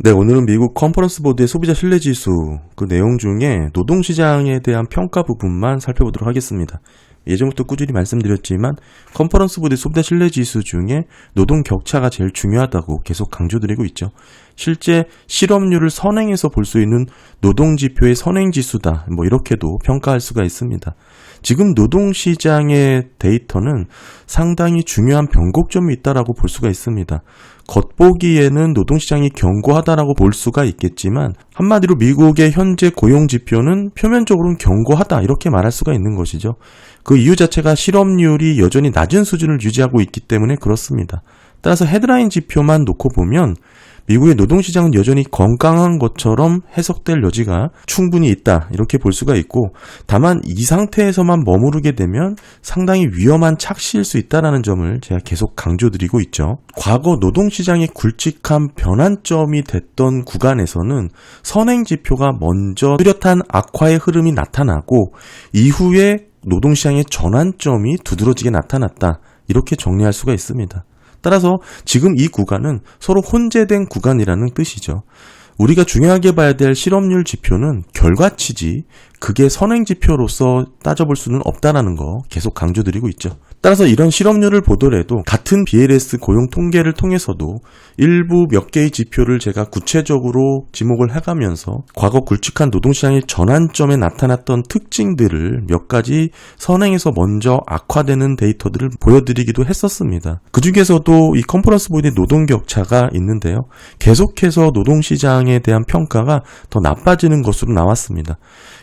네, 오늘은 미국 컨퍼런스 보드의 소비자 신뢰지수 그 내용 중에 노동시장에 대한 평가 부분만 살펴보도록 하겠습니다. 예전부터 꾸준히 말씀드렸지만 컨퍼런스 보드의 소비자 신뢰지수 중에 노동 격차가 제일 중요하다고 계속 강조드리고 있죠. 실제 실업률을 선행해서 볼 수 있는 노동지표의 선행지수다, 이렇게도 평가할 수가 있습니다. 지금 노동시장의 데이터는 상당히 중요한 변곡점이 있다라고 볼 수가 있습니다. 겉보기에는 노동시장이 견고하다라고 볼 수가 있겠지만 한마디로 미국의 현재 고용지표는 표면적으로는 견고하다 이렇게 말할 수가 있는 것이죠. 그 이유 자체가 실업률이 여전히 낮은 수준을 유지하고 있기 때문에 그렇습니다. 따라서 헤드라인 지표만 놓고 보면 미국의 노동시장은 여전히 건강한 것처럼 해석될 여지가 충분히 있다 이렇게 볼 수가 있고, 다만 이 상태에서만 머무르게 되면 상당히 위험한 착시일 수 있다는 점을 제가 계속 강조드리고 있죠. 과거 노동시장이 굵직한 변환점이 됐던 구간에서는 선행지표가 먼저 뚜렷한 악화의 흐름이 나타나고 이후에 노동시장의 전환점이 두드러지게 나타났다 이렇게 정리할 수가 있습니다. 따라서 지금 이 구간은 서로 혼재된 구간이라는 뜻이죠. 우리가 중요하게 봐야 될 실업률 지표는 결과치지 그게 선행지표로서 따져볼 수는 없다는 거 계속 강조드리고 있죠. 따라서 이런 실업률을 보더라도 같은 BLS 고용 통계를 통해서도 일부 몇 개의 지표를 제가 구체적으로 지목을 해가면서 과거 굵직한 노동시장의 전환점에 나타났던 특징들을 몇 가지 선행에서 먼저 악화되는 데이터들을 보여드리기도 했었습니다. 그 중에서도 이 컨퍼런스 보드의 노동 격차가 있는데요. 계속해서 노동시장에 대한 평가가 더 나빠지는 것으로 나왔습니다.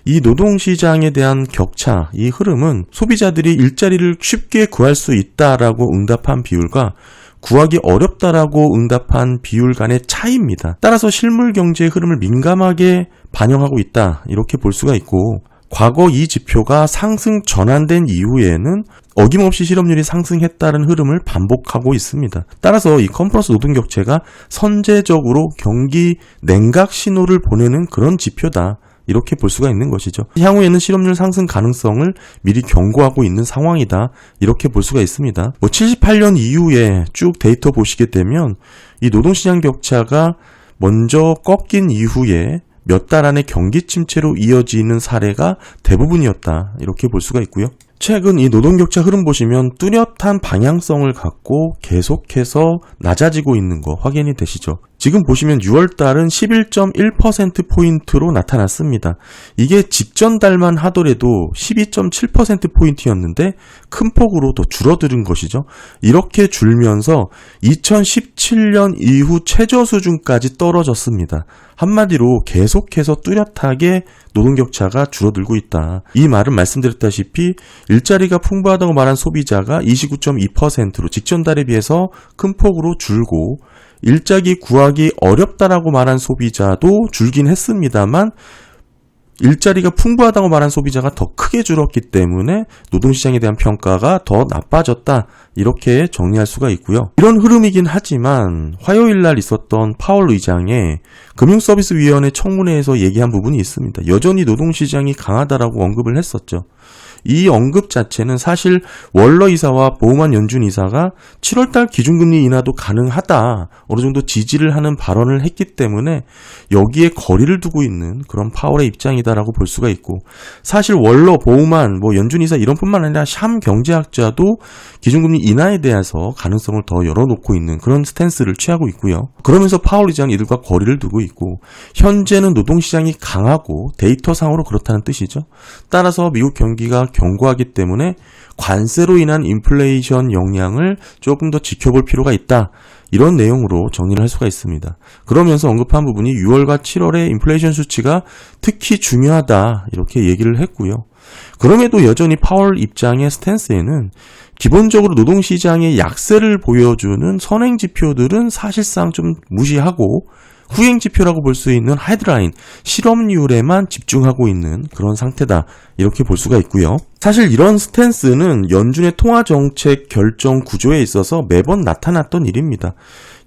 이 노동시장에 대한 격차, 이 흐름은 소비자들이 일자리를 쉽게 구할 수 있다라고 응답한 비율과 구하기 어렵다라고 응답한 비율 간의 차이입니다. 따라서 실물 경제의 흐름을 민감하게 반영하고 있다 이렇게 볼 수가 있고, 과거 이 지표가 상승 전환된 이후에는 어김없이 실업률이 상승했다는 흐름을 반복하고 있습니다. 따라서 이 컨퍼런스 노동 격차가 선제적으로 경기 냉각 신호를 보내는 그런 지표다 이렇게 볼 수가 있는 것이죠. 향후에는 실업률 상승 가능성을 미리 경고하고 있는 상황이다 이렇게 볼 수가 있습니다. 78년 이후에 쭉 데이터 보시게 되면 이 노동시장 격차가 먼저 꺾인 이후에 몇 달 안에 경기 침체로 이어지는 사례가 대부분이었다 이렇게 볼 수가 있고요. 최근 이 노동격차 흐름 보시면 뚜렷한 방향성을 갖고 계속해서 낮아지고 있는 거 확인이 되시죠? 지금 보시면 6월달은 11.1%포인트로 나타났습니다. 이게 직전 달만 하더라도 12.7%포인트였는데 큰 폭으로 더 줄어드는 것이죠. 이렇게 줄면서 2017년 이후 최저 수준까지 떨어졌습니다. 한마디로 계속해서 뚜렷하게 노동격차가 줄어들고 있다. 이 말은 말씀드렸다시피 일자리가 풍부하다고 말한 소비자가 29.2%로 직전 달에 비해서 큰 폭으로 줄고, 일자리 구하기 어렵다라고 말한 소비자도 줄긴 했습니다만 일자리가 풍부하다고 말한 소비자가 더 크게 줄었기 때문에 노동시장에 대한 평가가 더 나빠졌다 이렇게 정리할 수가 있고요. 이런 흐름이긴 하지만 화요일 날 있었던 파월 의장의 금융서비스위원회 청문회에서 얘기한 부분이 있습니다. 여전히 노동시장이 강하다라고 언급을 했었죠. 이 언급 자체는 사실 월러 이사와 보우만 연준 이사가 7월달 기준금리 인하도 가능하다 어느 정도 지지를 하는 발언을 했기 때문에 여기에 거리를 두고 있는 그런 파월의 입장이다라고 볼 수가 있고, 사실 월러, 보우만, 연준 이사 이런 뿐만 아니라 샴 경제학자도 기준금리 인하에 대해서 가능성을 더 열어놓고 있는 그런 스탠스를 취하고 있고요. 그러면서 파월 의장은 이들과 거리를 두고 있고, 현재는 노동시장이 강하고 데이터상으로 그렇다는 뜻이죠. 따라서 미국 경기가 견고하기 때문에 관세로 인한 인플레이션 영향을 조금 더 지켜볼 필요가 있다. 이런 내용으로 정리를 할 수가 있습니다. 그러면서 언급한 부분이 6월과 7월의 인플레이션 수치가 특히 중요하다 이렇게 얘기를 했고요. 그럼에도 여전히 파월 입장의 스탠스에는 기본적으로 노동시장의 약세를 보여주는 선행지표들은 사실상 좀 무시하고 후행지표라고 볼 수 있는 헤드라인, 실업률에만 집중하고 있는 그런 상태다 이렇게 볼 수가 있고요. 사실 이런 스탠스는 연준의 통화정책 결정 구조에 있어서 매번 나타났던 일입니다.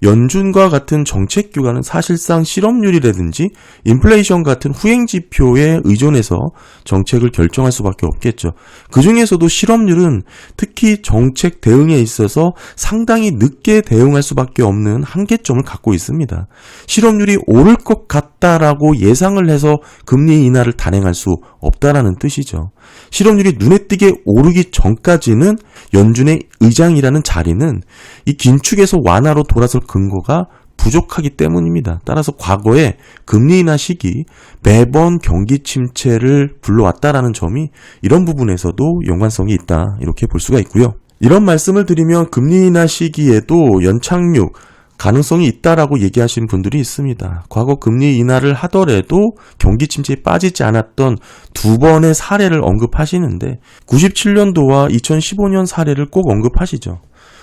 연준과 같은 정책 기관은 사실상 실업률이라든지 인플레이션 같은 후행지표에 의존해서 정책을 결정할 수밖에 없겠죠. 그 중에서도 실업률은 특히 정책 대응에 있어서 상당히 늦게 대응할 수밖에 없는 한계점을 갖고 있습니다. 실업률이 오를 것 같다라고 예상을 해서 금리 인하를 단행할 수 없다라는 뜻이죠. 실업률이 눈에 띄게 오르기 전까지는 연준의 의장이라는 자리는 이 긴축에서 완화로 돌아설 근거가 부족하기 때문입니다. 따라서 과거에 금리 인하 시기 매번 경기 침체를 불러왔다라는 점이 이런 부분에서도 연관성이 있다 이렇게 볼 수가 있고요. 이런 말씀을 드리면 금리 인하 시기에도 연착륙 가능성이 있다라고 얘기하시는 분들이 있습니다. 과거 금리 인하를 하더라도 경기 침체에 빠지지 않았던 두 번의 사례를 언급하시는데 97년도와 2015년 사례를 꼭 언급하시죠.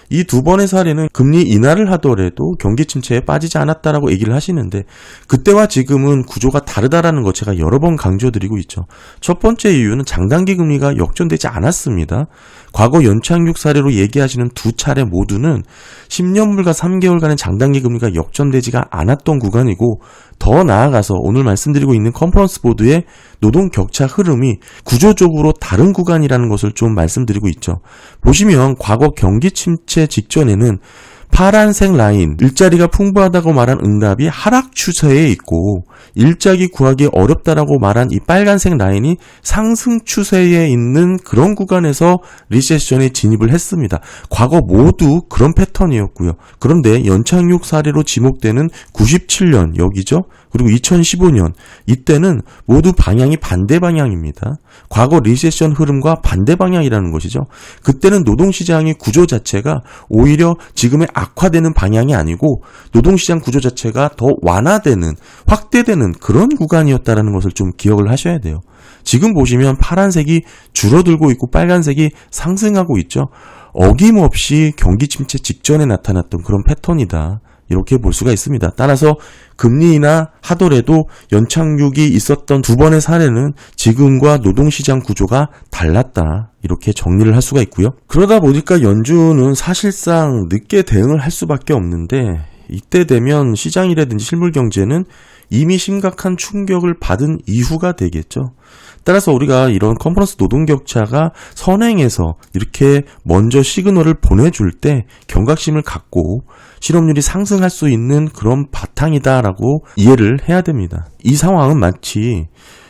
이 두 번의 사례는 금리 인하를 하더라도 경기 침체에 빠지지 않았다라고 얘기를 하시는데 그때와 지금은 구조가 다르다라는 것 제가 여러 번 강조드리고 있죠. 첫 번째 이유는 장단기 금리가 역전되지 않았습니다. 과거 연착륙 사례로 얘기하시는 두 차례 모두는 10년물과 3개월간의 장단기 금리가 역전되지가 않았던 구간이고 더 나아가서 오늘 말씀드리고 있는 컨퍼런스 보드의 노동 격차 흐름이 구조적으로 다른 구간이라는 것을 좀 말씀드리고 있죠. 보시면 과거 경기 침체 직전에는 파란색 라인, 일자리가 풍부하다고 말한 응답이 하락 추세에 있고 일자리 구하기 어렵다라고 말한 이 빨간색 라인이 상승 추세에 있는 그런 구간에서 리세션에 진입을 했습니다. 과거 모두 그런 패턴이었고요. 그런데 연착륙 사례로 지목되는 97년 여기죠. 그리고 2015년 이때는 모두 방향이 반대 방향입니다. 과거 리세션 흐름과 반대 방향이라는 것이죠. 그때는 노동시장의 구조 자체가 오히려 지금의 악화되는 방향이 아니고 노동시장 구조 자체가 더 완화되는 확대되는 그런 구간이었다는 것을 좀 기억을 하셔야 돼요. 지금 보시면 파란색이 줄어들고 있고 빨간색이 상승하고 있죠. 어김없이 경기 침체 직전에 나타났던 그런 패턴이다. 이렇게 볼 수가 있습니다. 따라서 금리 인하 하더라도 연착륙이 있었던 두 번의 사례는 지금과 노동시장 구조가 달랐다. 이렇게 정리를 할 수가 있고요. 그러다 보니까 연준은 사실상 늦게 대응을 할 수밖에 없는데 이때 되면 시장이라든지 실물 경제는 이미 심각한 충격을 받은 이후가 되겠죠. 따라서 우리가 이런 컨퍼런스 노동격차가 선행해서 이렇게 먼저 시그널을 보내줄 때 경각심을 갖고 실업률이 상승할 수 있는 그런 바탕이다라고 이해를 해야 됩니다. 이 상황은 마치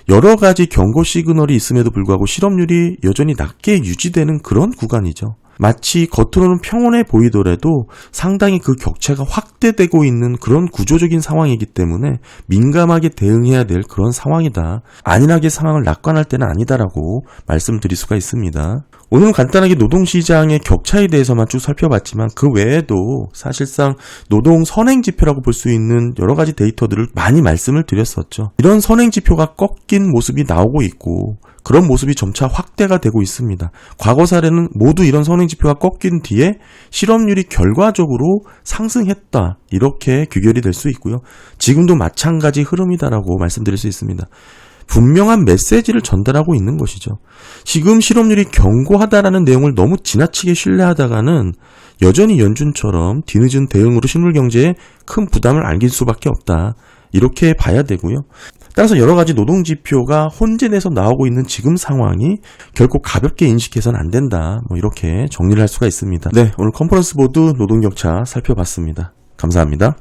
여러 가지 경고 시그널이 있음에도 불구하고 실업률이 여전히 낮게 유지되는 그런 구간이죠. 마치 겉으로는 평온해 보이더라도 상당히 그 격차가 확대되고 있는 그런 구조적인 상황이기 때문에 민감하게 대응해야 될 그런 상황이다. 안일하게 상황을 낙관할 때는 아니다라고 말씀드릴 수가 있습니다. 오늘은 간단하게 노동시장의 격차에 대해서만 쭉 살펴봤지만 그 외에도 사실상 노동 선행지표라고 볼 수 있는 여러 가지 데이터들을 많이 말씀을 드렸었죠. 이런 선행지표가 꺾인 모습이 나오고 있고 그런 모습이 점차 확대가 되고 있습니다. 과거 사례는 모두 이런 선행지표가 꺾인 뒤에 실업률이 결과적으로 상승했다. 이렇게 규결이 될 수 있고요. 지금도 마찬가지 흐름이다라고 말씀드릴 수 있습니다. 분명한 메시지를 전달하고 있는 것이죠. 지금 실업률이 견고하다라는 내용을 너무 지나치게 신뢰하다가는 여전히 연준처럼 뒤늦은 대응으로 실물 경제에 큰 부담을 안길 수밖에 없다. 이렇게 봐야 되고요. 따라서 여러 가지 노동지표가 혼재돼서 나오고 있는 지금 상황이 결코 가볍게 인식해서는 안 된다. 이렇게 정리를 할 수가 있습니다. 네, 오늘 컨퍼런스 보드 노동격차 살펴봤습니다. 감사합니다.